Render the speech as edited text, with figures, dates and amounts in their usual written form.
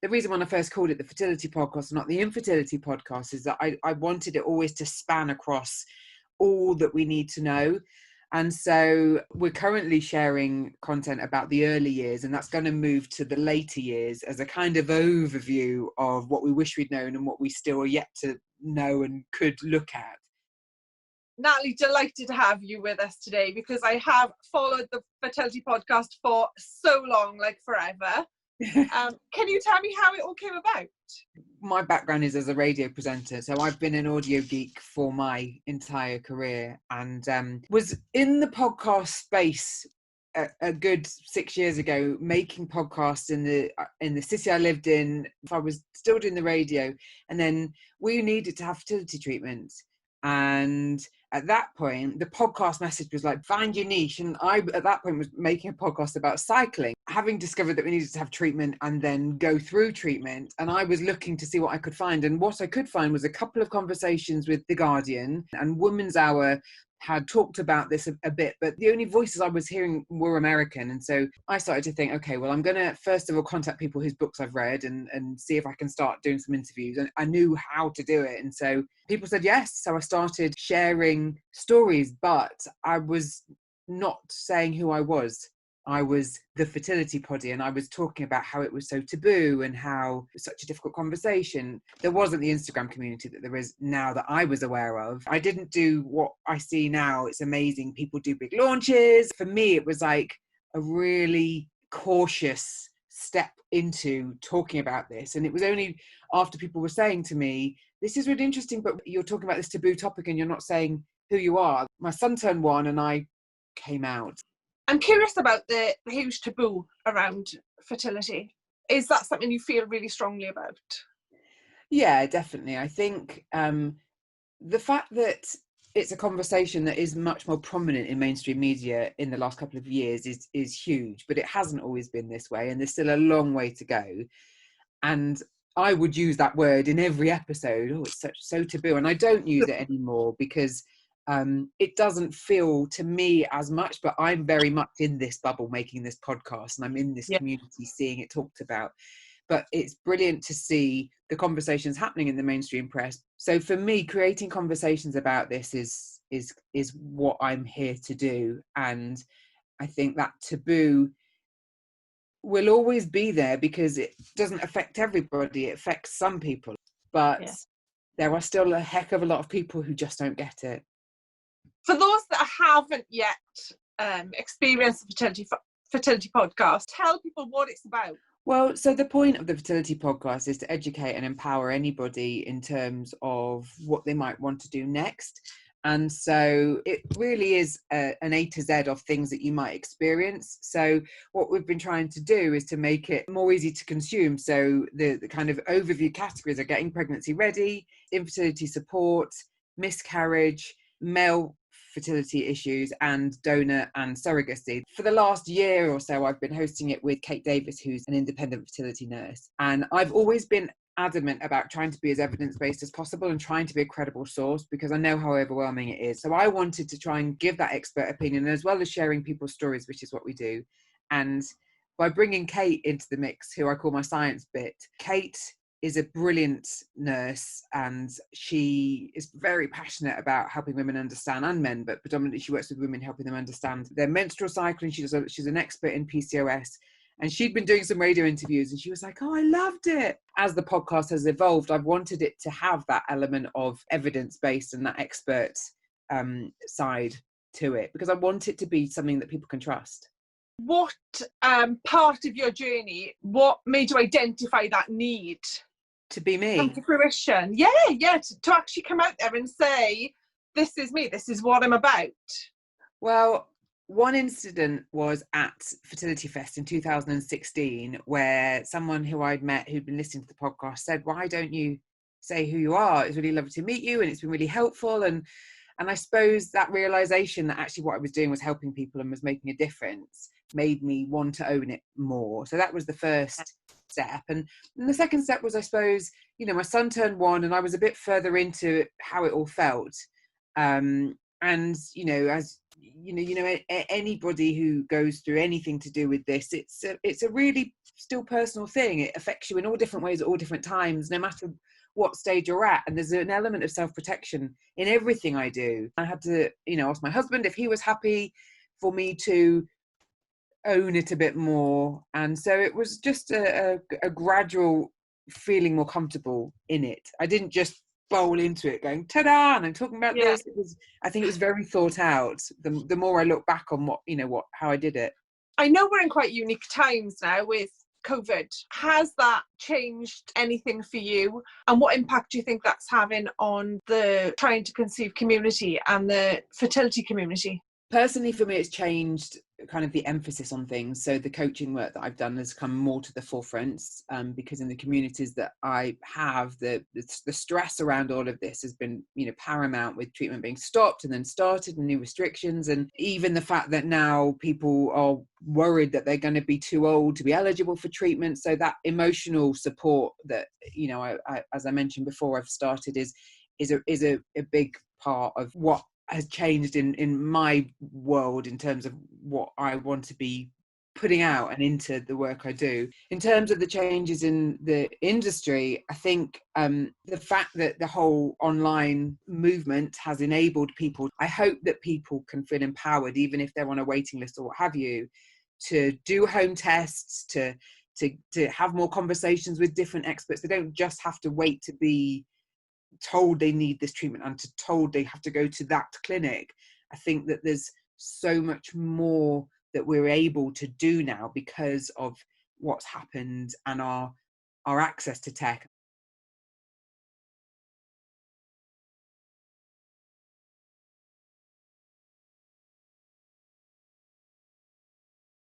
the reason when I first called it the fertility podcast, not the infertility podcast, is that I wanted it always to span across all that we need to know. And so we're currently sharing content about the early years, and that's going to move to the later years as a kind of overview of what we wish we'd known and what we still are yet to know and could look at. Natalie, delighted to have you with us today, because I have followed the fertility podcast for so long, like forever. Can you tell me how it all came about? My background is as a radio presenter, so I've been an audio geek for my entire career, and was in the podcast space a good 6 years ago, making podcasts in the city I lived in. I was still doing the radio, and then we needed to have fertility treatments. And at that point, the podcast message was like, find your niche. And I, at that point, was making a podcast about cycling, having discovered that we needed to have treatment and then go through treatment. And I was looking to see what I could find. And what I could find was a couple of conversations with The Guardian, and Women's Hour had talked about this a bit, but the only voices I was hearing were American. And so I started to think, okay, well, I'm going to first of all contact people whose books I've read and see if I can start doing some interviews. And I knew how to do it. And so people said yes. So I started sharing stories, but I was not saying who I was. I was the fertilitypoddy, and I was talking about how it was so taboo and how it was such a difficult conversation. There wasn't the Instagram community that there is now that I was aware of. I didn't do what I see now. It's amazing. People do big launches. For me, it was like a really cautious step into talking about this. And it was only after people were saying to me, this is really interesting, but you're talking about this taboo topic and you're not saying who you are. My son turned 1 and I came out. I'm curious about the huge taboo around fertility. Is that something you feel really strongly about? Yeah, definitely. I think the fact that it's a conversation that is much more prominent in mainstream media in the last couple of years is huge, but it hasn't always been this way, and there's still a long way to go. And I would use that word in every episode. Oh, it's so taboo. And I don't use it anymore because it doesn't feel to me as much, but I'm very much in this bubble making this podcast, and I'm in this community seeing it talked about. But it's brilliant to see the conversations happening in the mainstream press. So for me, creating conversations about this is what I'm here to do. And I think that taboo will always be there because it doesn't affect everybody. It affects some people, but there are still a heck of a lot of people who just don't get it. For those that haven't yet experienced the fertility podcast, tell people what it's about. Well, so the point of the fertility podcast is to educate and empower anybody in terms of what they might want to do next. And so it really is an A to Z of things that you might experience. So what we've been trying to do is to make it more easy to consume. So the kind of overview categories are getting pregnancy ready, infertility support, miscarriage, male fertility issues, and donor and surrogacy. For the last year or so, I've been hosting it with Kate Davis, who's an independent fertility nurse. And I've always been adamant about trying to be as evidence-based as possible and trying to be a credible source, because I know how overwhelming it is. So I wanted to try and give that expert opinion as well as sharing people's stories, which is what we do. And by bringing Kate into the mix, who I call my science bit, Kate is a brilliant nurse, and she is very passionate about helping women understand, and men, but predominantly she works with women, helping them understand their menstrual cycle. And she's an expert in PCOS. And she'd been doing some radio interviews and she was like, oh, I loved it. As the podcast has evolved, I've wanted it to have that element of evidence-based and that expert side to it, because I want it to be something that people can trust. What part of your journey, what made you identify that need? To be me. Come to fruition. Yeah, to actually come out there and say, this is me, this is what I'm about. Well, one incident was at Fertility Fest in 2016, where someone who I'd met who'd been listening to the podcast said, why don't you say who you are? It's really lovely to meet you and it's been really helpful. And I suppose that realization that actually what I was doing was helping people and was making a difference made me want to own it more. So that was the first step. And the second step was, I suppose, my son turned 1 and I was a bit further into how it all felt. And as anybody who goes through anything to do with this, it's a really still personal thing. It affects you in all different ways at all different times, no matter what stage you're at. And there's an element of self-protection in everything I do. I had to ask my husband if he was happy for me to own it a bit more. And so it was just a gradual feeling more comfortable in it. I didn't just bowl into it going ta-da and I'm talking about this. I think it was very thought out. The more I look back on how I did it. I know we're in quite unique times now with COVID. Has that changed anything for you? And what impact do you think that's having on the trying to conceive community and the fertility community? Personally, for me, it's changed kind of the emphasis on things. So the coaching work that I've done has come more to the forefront, because in the communities that I have, the stress around all of this has been, paramount, with treatment being stopped and then started and new restrictions. And even the fact that now people are worried that they're going to be too old to be eligible for treatment. So that emotional support that, I as I mentioned before, I've started is a big part of what has changed in my world in terms of what I want to be putting out and into the work I do. In terms of the changes in the industry, I think the fact that the whole online movement has enabled people, I hope that people can feel empowered, even if they're on a waiting list or what have you, to do home tests, to have more conversations with different experts. They don't just have to wait to be told they need this treatment and told they have to go to that clinic. I think that there's so much more that we're able to do now because of what's happened and our access to tech.